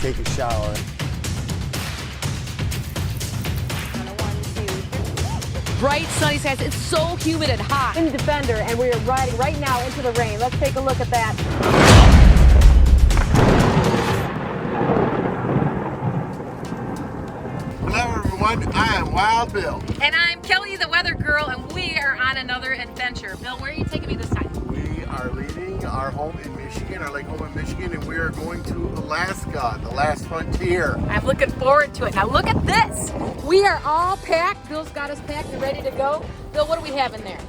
take a shower. Bright sunny skies. It's so humid and hot. In the Defender, and we are riding right now into the rain. Let's take a look at that. Hello everyone, I am Wild Bill. And I'm Kelly, the weather girl, and we are on another adventure. Bill, where are you taking me this time? We are leaving our home in Michigan, our lake home in Michigan, and we are going to Alaska, the last frontier. I'm looking forward to it. Now look at this. We are all packed. Bill's got us packed and ready to go. Bill, what do we have in there?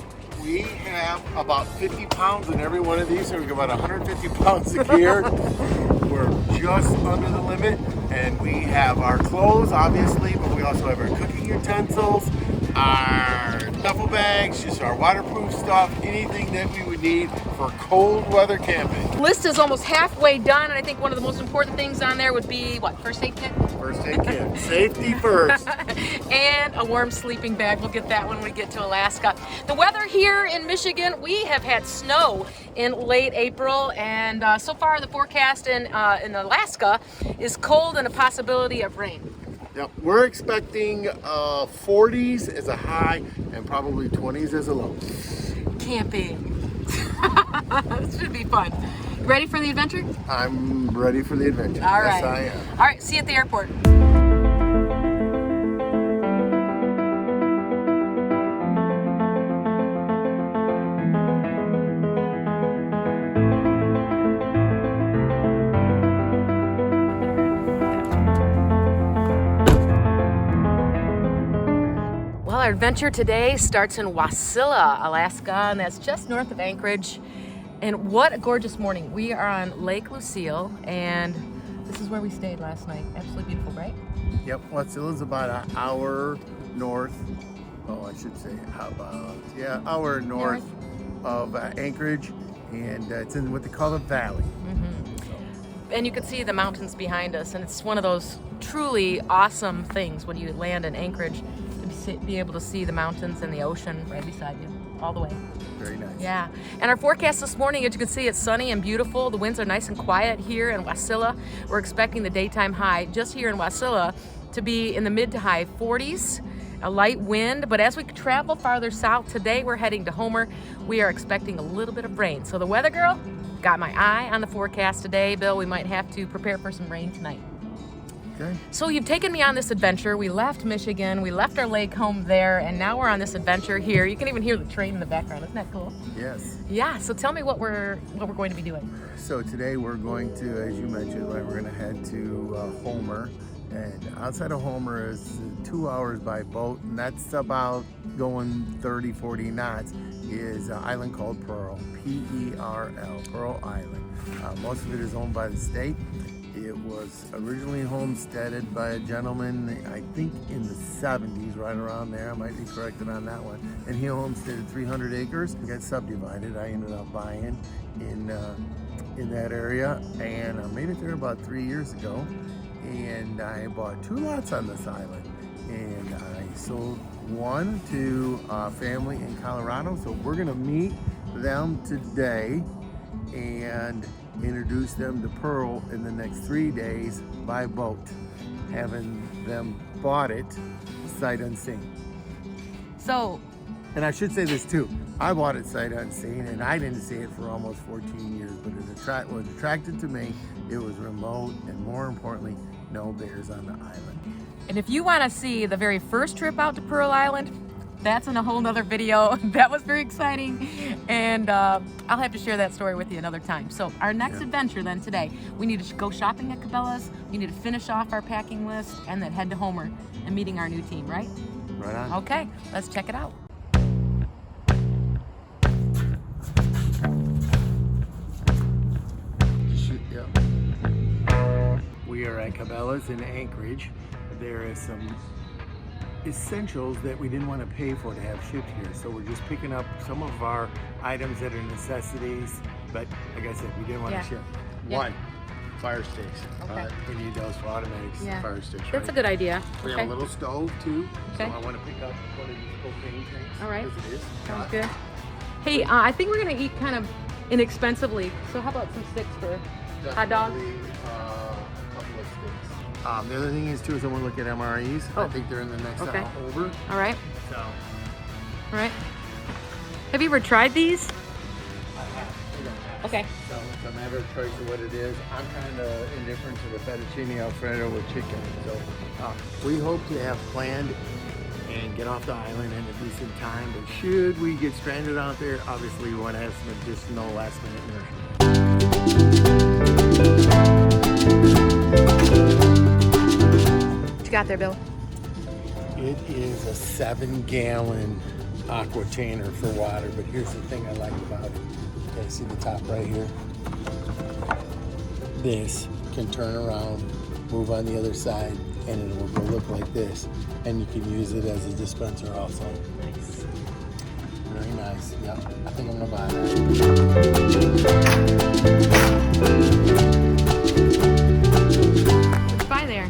We have about 50 pounds in every one of these, so we got about 150 pounds of gear. We're just under the limit, and we have our clothes, obviously, but we also have our cooking utensils, our duffel bags, just our waterproof stuff, anything that we would need for cold weather camping. List is almost halfway done, and I think one of the most important things on there would be, what, first aid kit? First aid kit, safety first. And a warm sleeping bag. We'll get that when we get to Alaska. The weather here in Michigan, we have had snow in late April, and so far the forecast in Alaska is cold and a possibility of rain. Yep, we're expecting 40s as a high and probably 20s as a low. Camping. This should be fun. Ready for the adventure? I'm ready for the adventure. All right. Yes, I am. All right, see you at the airport. Well, our adventure today starts in Wasilla, Alaska, and that's just north of Anchorage. And what a gorgeous morning. We are on Lake Lucille, and this is where we stayed last night. Absolutely beautiful, right? Yep, Wasilla's about an hour north. Oh, I should say hour north of Anchorage, and it's in what they call the valley. And you can see the mountains behind us, and it's one of those truly awesome things when you land in Anchorage to be able to see the mountains and the ocean right beside you all the way. Very nice. Yeah, and our forecast this morning, as you can see, it's sunny and beautiful. The winds are nice and quiet here in Wasilla. We're expecting the daytime high just here in Wasilla to be in the mid to high 40s, a light wind. But as we travel farther south today, we're heading to Homer. We are expecting a little bit of rain. So the weather girl got my eye on the forecast today. Bill, we might have to prepare for some rain tonight. Okay. So you've taken me on this adventure. We left Michigan, we left our lake home there, and now we're on this adventure here. You can even hear the train in the background. Isn't that cool? Yes. Yeah, so tell me what we're going to be doing. So today we're going to, as you mentioned, we're going to head to Homer. And outside of Homer is 2 hours by boat, and that's about going 30, 40 knots, is an island called Pearl, P-E-R-L, Pearl Island. Most of it is owned by the state. It was originally homesteaded by a gentleman, I think in the 70s, right around there. I might be corrected on that one. And he homesteaded 300 acres, got subdivided. I ended up buying in that area, and I made it there about 3 years ago. And I bought 2 lots on this island, and I sold one to a family in Colorado. So we're gonna meet them today and introduce them to Pearl in the next 3 days by boat, having them bought it sight unseen. So, and I should say this too, I bought it sight unseen, and I didn't see it for almost 14 years, but what attracted to me, it was remote, and more importantly, no bears on the island. and if you want to see the very first trip out to Pearl Island, that's in a whole nother video. That was very exciting, and I'll have to share that story with you another time. So our next adventure then today, we need to go shopping at Cabela's, we need to finish off our packing list, and then head to Homer and meeting our new team, right? Right on. Okay, let's check it out. We are at Cabela's in Anchorage. There is some essentials that we didn't want to pay for to have shipped here, so we're just picking up some of our items that are necessities, but like I said, we didn't want to ship. One, fire sticks. Okay. We need those for automatic fire sticks. That's a right? good idea. We have a little stove too, Okay. so I want to pick up one of these propane tanks. All right. As it is. Sounds good. Hey, I think we're gonna eat kind of inexpensively, so how about some sticks for hot dogs? Definitely, a couple The other thing is too is I want to look at MREs. Oh. I think they're in the next Okay. aisle over. All right. So All right. Have you ever tried these? I have. We don't have. Okay. So it's a matter of choice of what it is. I'm kind of indifferent to the fettuccine alfredo with chicken. So we hope to have planned and get off the island in a decent time. But should we get stranded out there, obviously we want to have some additional last minute nourishment. What you got there, Bill? It is a 7-gallon aqua chainer for water, but here's the thing I like about it. Okay, see the top right here? This can turn around, move on the other side, and it will look like this. And you can use it as a dispenser also. Nice. Very nice. Yep, I think I'm gonna buy that. What'd you find there?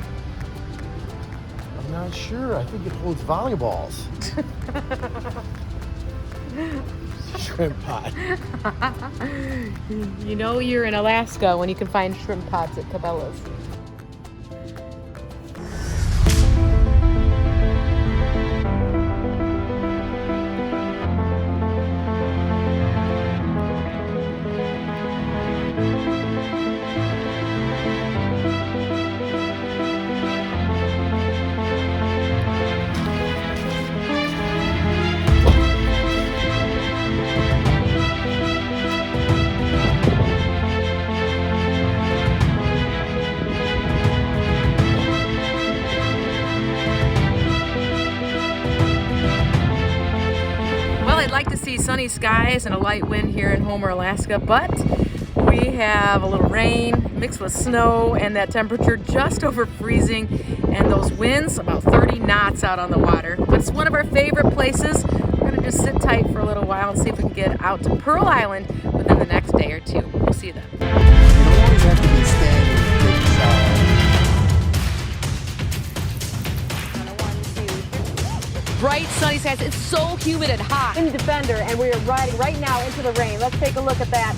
I'm not sure. I think it holds volleyballs. Shrimp pot. You know you're in Alaska when you can find shrimp pots at Cabela's. I'd like to see sunny skies and a light wind here in Homer, Alaska, but we have a little rain mixed with snow and that temperature just over freezing and those winds about 30 knots out on the water. But it's one of our favorite places. We're gonna just sit tight for a little while and see if we can get out to Pearl Island within the next day or two. We'll see you then. You don't always have to be standing in the shower. Bright sunny skies. It's so humid and hot. In the Defender, and we are riding right now into the rain. Let's take a look at that.